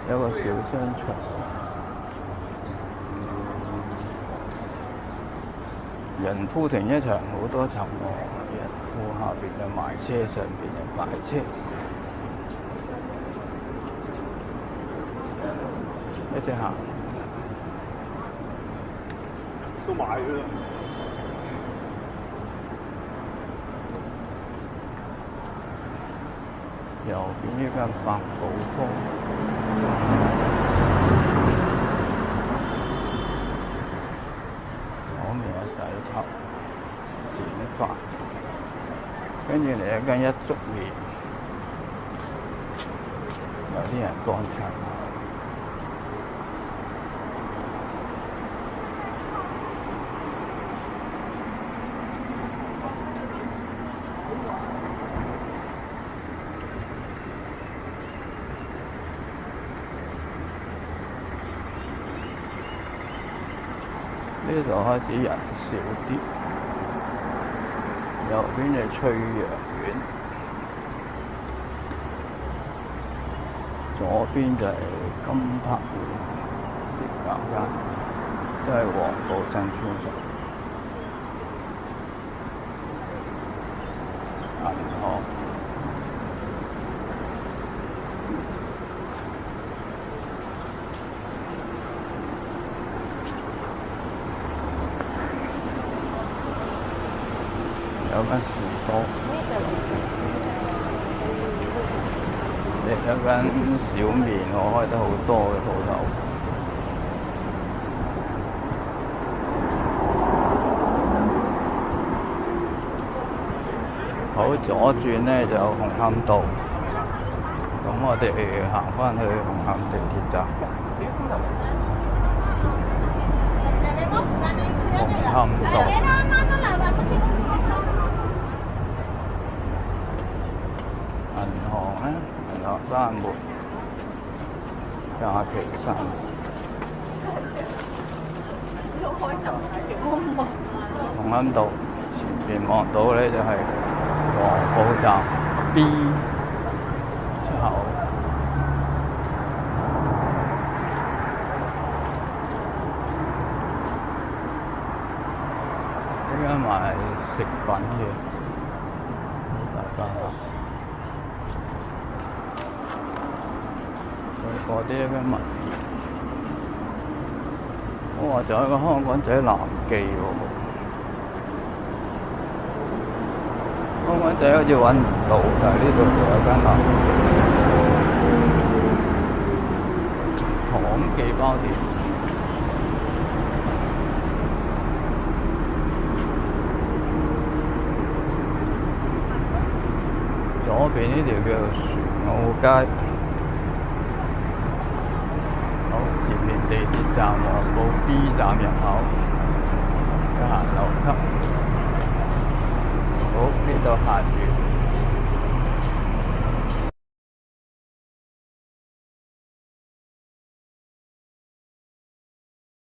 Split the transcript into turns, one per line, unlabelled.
有個小商場，人夫停車場好多層喎，人夫下邊就賣車，上邊就賣車，一直行。
都買㗎啦。
右邊呢間百寶坊，左面有洗頭、剪髮，跟住嚟一間一粥麵，有啲人乾炒。呢度開始人少啲，右邊係翠楊苑，左邊就係金柏苑，兩間都係黃埔新村上。銀行。有間士多，有間小麵，我開得好多嘅鋪頭。好，左轉呢就紅磡道，咁我哋行返去紅磡地鐵站。紅磡道。銀行咧，銀行閂門，假期閂門。紅磡道前邊望到咧就係黃埔站 B 出口。呢間賣食品嘅，大家。嗰啲咩物業？哇！仲有一個香港仔南記喎，香港仔好似揾唔到，但係呢度仲有間南記，糖記包店。左邊呢條叫船澳街。前面地鐵站黃埔 B 站入口，行樓梯。好，呢度行完。